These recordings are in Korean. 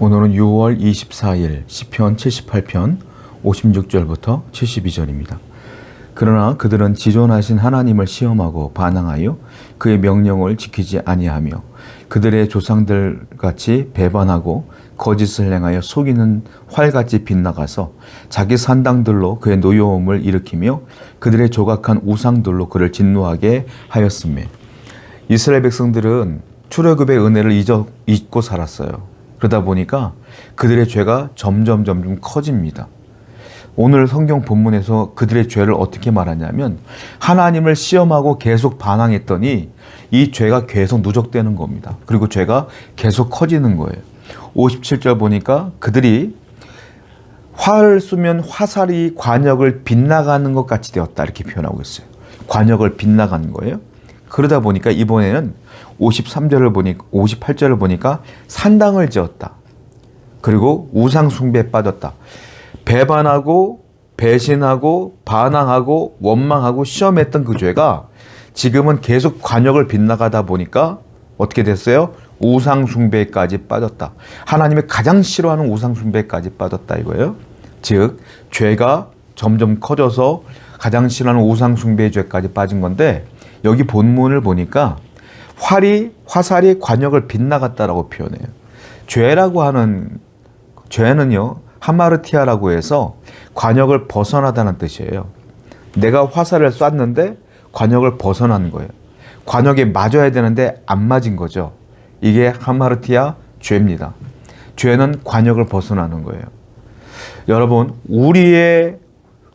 오늘은 6월 24일 시편 78편 56절부터 72절입니다. 그러나 그들은 지존하신 하나님을 시험하고 반항하여 그의 명령을 지키지 아니하며 그들의 조상들 같이 배반하고 거짓을 행하여 속이는 활같이 빗나가서 자기 산당들로 그의 노여움을 일으키며 그들의 조각한 우상들로 그를 진노하게 하였으며. 이스라엘 백성들은 출애굽의 은혜를 잊고 살았어요. 그러다 보니까 그들의 죄가 점점 커집니다. 오늘 성경 본문에서 그들의 죄를 어떻게 말하냐면 하나님을 시험하고 계속 반항했더니 이 죄가 계속 누적되는 겁니다. 그리고 죄가 계속 커지는 거예요. 57절 보니까 그들이 활을 쏘면 화살이 관역을 빗나가는 것 같이 되었다, 이렇게 표현하고 있어요. 관역을 빗나가는 거예요. 그러다 보니까 이번에는 58절을 보니까 산당을 지었다. 그리고 우상 숭배에 빠졌다. 배반하고 배신하고 반항하고 원망하고 시험했던 그 죄가 지금은 계속 관역을 빗나가다 보니까 어떻게 됐어요? 우상 숭배까지 빠졌다. 하나님이 가장 싫어하는 우상 숭배까지 빠졌다 이거예요. 즉 죄가 점점 커져서 가장 싫어하는 우상 숭배의 죄까지 빠진 건데, 여기 본문을 보니까 화살이 관역을 빗나갔다라고 표현해요. 죄는요, 하마르티아라고 해서 관역을 벗어나다는 뜻이에요. 내가 화살을 쐈는데 관역을 벗어난 거예요. 관역에 맞아야 되는데 안 맞은 거죠. 이게 하마르티아 죄입니다. 죄는 관역을 벗어나는 거예요. 여러분, 우리의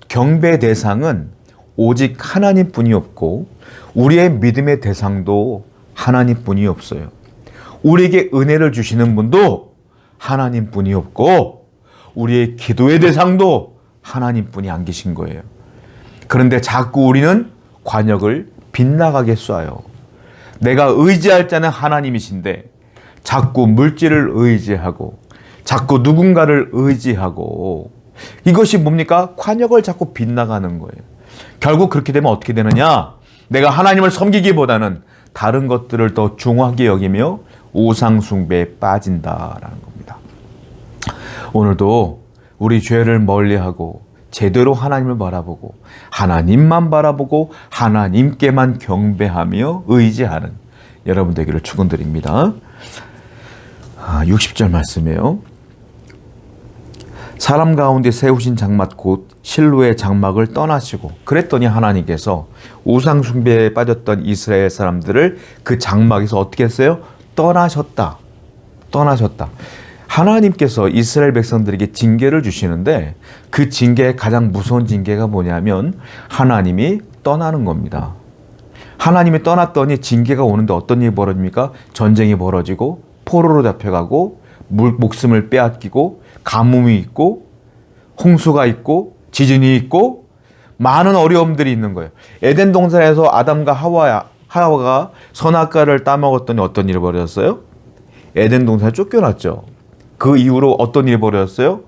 경배 대상은 오직 하나님뿐이 없고 우리의 믿음의 대상도 하나님뿐이 없어요. 우리에게 은혜를 주시는 분도 하나님뿐이 없고 우리의 기도의 대상도 하나님뿐이 안 계신 거예요. 그런데 자꾸 우리는 관역을 빗나가게 쏴요. 내가 의지할 자는 하나님이신데 자꾸 물질을 의지하고 자꾸 누군가를 의지하고, 이것이 뭡니까? 관역을 자꾸 빗나가는 거예요. 결국 그렇게 되면 어떻게 되느냐? 내가 하나님을 섬기기보다는 다른 것들을 더 중하게 여기며 우상 숭배에 빠진다라는 겁니다. 오늘도 우리 죄를 멀리하고 제대로 하나님을 바라보고 하나님만 바라보고 하나님께만 경배하며 의지하는 여러분 되기를 축원드립니다. 60절 말씀이에요. 사람 가운데 세우신 장막 곧 실로의 장막을 떠나시고, 그랬더니 하나님께서 우상 숭배에 빠졌던 이스라엘 사람들을 그 장막에서 어떻게 했어요? 떠나셨다. 하나님께서 이스라엘 백성들에게 징계를 주시는데 그 징계의 가장 무서운 징계가 뭐냐면 하나님이 떠나는 겁니다. 하나님이 떠났더니 징계가 오는데 어떤 일이 벌어집니까? 전쟁이 벌어지고 포로로 잡혀가고 목숨을 빼앗기고 가뭄이 있고 홍수가 있고 지진이 있고 많은 어려움들이 있는 거예요. 에덴 동산에서 아담과 하와가 선악과를 따먹었더니 어떤 일이 벌어졌어요? 에덴 동산에 쫓겨났죠. 그 이후로 어떤 일이 벌어졌어요?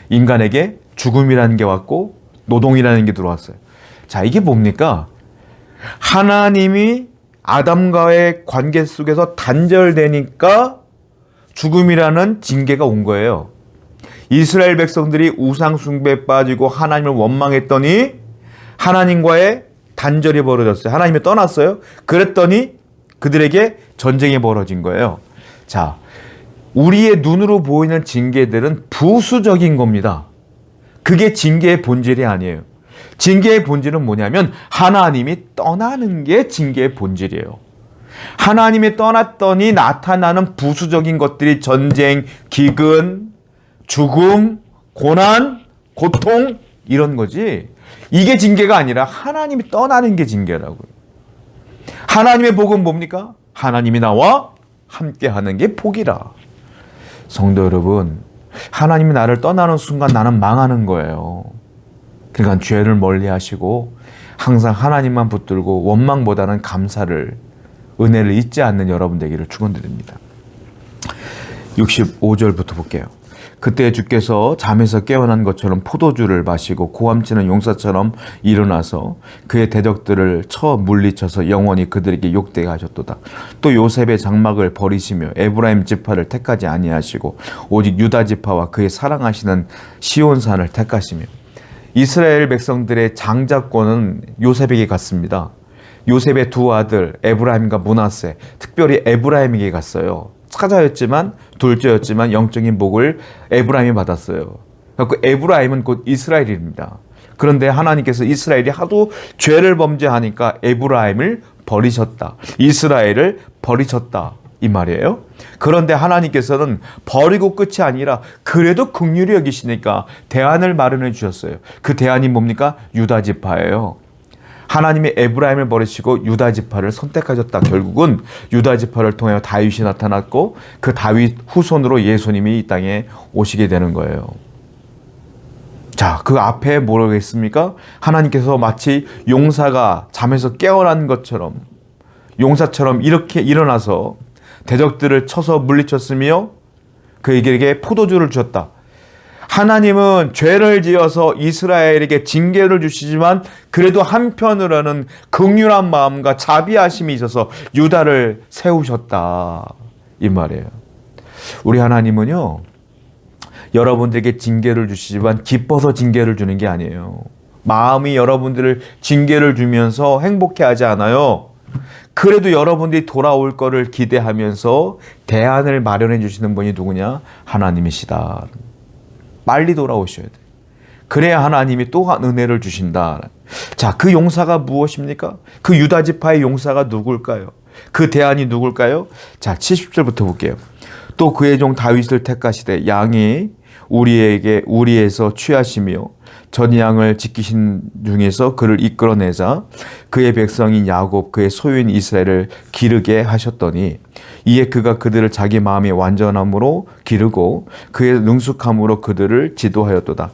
인간에게 죽음이라는 게 왔고 노동이라는 게 들어왔어요. 자, 이게 뭡니까? 하나님이 아담과의 관계 속에서 단절되니까 죽음이라는 징계가 온 거예요. 이스라엘 백성들이 우상 숭배에 빠지고 하나님을 원망했더니 하나님과의 단절이 벌어졌어요. 하나님이 떠났어요. 그랬더니 그들에게 전쟁이 벌어진 거예요. 자, 우리의 눈으로 보이는 징계들은 부수적인 겁니다. 그게 징계의 본질이 아니에요. 징계의 본질은 뭐냐면 하나님이 떠나는 게 징계의 본질이에요. 하나님이 떠났더니 나타나는 부수적인 것들이 전쟁, 기근, 죽음, 고난, 고통, 이런 거지. 이게 징계가 아니라 하나님이 떠나는 게 징계라고요. 하나님의 복은 뭡니까? 하나님이 나와 함께하는 게 복이라. 성도 여러분, 하나님이 나를 떠나는 순간 나는 망하는 거예요. 그러니까 죄를 멀리하시고 항상 하나님만 붙들고 원망보다는 감사를, 은혜를 잊지 않는 여러분 되기를 축원드립니다. 65절부터 볼게요. 그때 주께서 잠에서 깨어난 것처럼 포도주를 마시고 고함치는 용사처럼 일어나서 그의 대적들을 쳐 물리쳐서 영원히 그들에게 욕되게 하셨도다. 또 요셉의 장막을 버리시며 에브라임 지파를 택하지 아니하시고 오직 유다 지파와 그의 사랑하시는 시온산을 택하시며 이스라엘 백성들의 장자권은 요셉에게 갔습니다. 요셉의 두 아들 에브라임과 므낫세, 특별히 에브라임에게 갔어요. 사자였지만 둘째였지만 영적인 복을 에브라임이 받았어요. 그 에브라임은 곧 이스라엘입니다. 그런데 하나님께서 이스라엘이 하도 죄를 범죄하니까 에브라임을 버리셨다. 이스라엘을 버리셨다. 이 말이에요. 그런데 하나님께서는 버리고 끝이 아니라 그래도 긍휼히 여기시니까 대안을 마련해 주셨어요. 그 대안이 뭡니까? 유다 지파예요. 하나님이 에브라임을 버리시고 유다 지파를 선택하셨다. 결국은 유다 지파를 통하여 다윗이 나타났고 그 다윗 후손으로 예수님이 이 땅에 오시게 되는 거예요. 자, 그 앞에 뭐라고 했습니까? 하나님께서 마치 용사가 잠에서 깨어난 것처럼 용사처럼 이렇게 일어나서 대적들을 쳐서 물리쳤으며 그에게 포도주를 주셨다. 하나님은 죄를 지어서 이스라엘에게 징계를 주시지만 그래도 한편으로는 긍휼한 마음과 자비하심이 있어서 유다를 세우셨다. 이 말이에요. 우리 하나님은요, 여러분들에게 징계를 주시지만 기뻐서 징계를 주는 게 아니에요. 마음이 여러분들을 징계를 주면서 행복해하지 않아요. 그래도 여러분들이 돌아올 거를 기대하면서 대안을 마련해 주시는 분이 누구냐? 하나님이시다. 빨리 돌아오셔야 돼. 그래야 하나님이 또한 은혜를 주신다. 자, 그 용사가 무엇입니까? 그 유다 지파의 용사가 누굴까요? 그 대안이 누굴까요? 자, 70절부터 볼게요. 또 그의 종 다윗을 택하시되 양이 우리에서 취하시며 전 양을 지키신 중에서 그를 이끌어내자 그의 백성인 야곱 그의 소유인 이스라엘을 기르게 하셨더니 이에 그가 그들을 자기 마음의 완전함으로 기르고 그의 능숙함으로 그들을 지도하였도다.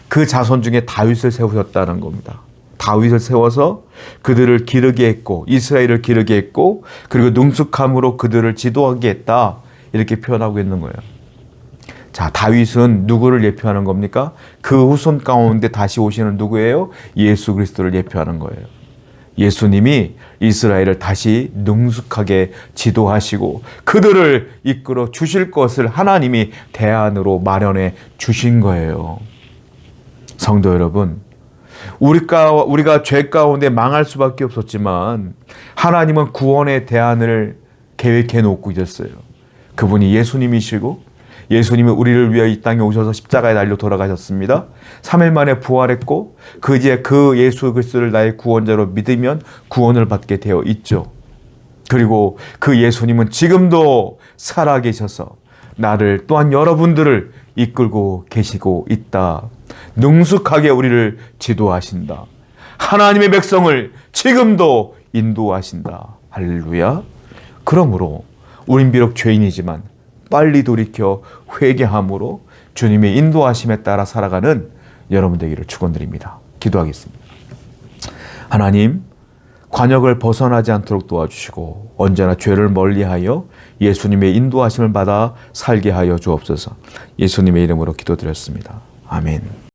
그 자손 중에 다윗을 세우셨다는 겁니다. 다윗을 세워서 그들을 기르게 했고 이스라엘을 기르게 했고 그리고 능숙함으로 그들을 지도하게 했다. 이렇게 표현하고 있는 거예요. 자, 다윗은 누구를 예표하는 겁니까? 그 후손 가운데 다시 오시는 누구예요? 예수 그리스도를 예표하는 거예요. 예수님이 이스라엘을 다시 능숙하게 지도하시고 그들을 이끌어 주실 것을 하나님이 대안으로 마련해 주신 거예요. 성도 여러분, 우리가 죄 가운데 망할 수밖에 없었지만 하나님은 구원의 대안을 계획해 놓고 계셨어요. 그분이 예수님이시고 예수님이 우리를 위해 이 땅에 오셔서 십자가에 달려 돌아가셨습니다. 3일 만에 부활했고 그 예수 그리스도를 나의 구원자로 믿으면 구원을 받게 되어 있죠. 그리고 그 예수님은 지금도 살아계셔서 나를 또한 여러분들을 이끌고 계시고 있다. 능숙하게 우리를 지도하신다. 하나님의 백성을 지금도 인도하신다. 할렐루야. 그러므로 우린 비록 죄인이지만 빨리 돌이켜 회개함으로 주님의 인도하심에 따라 살아가는 여러분 되기를 축원드립니다. 기도하겠습니다. 하나님, 관역을 벗어나지 않도록 도와주시고 언제나 죄를 멀리하여 예수님의 인도하심을 받아 살게 하여 주옵소서. 예수님의 이름으로 기도드렸습니다. 아멘.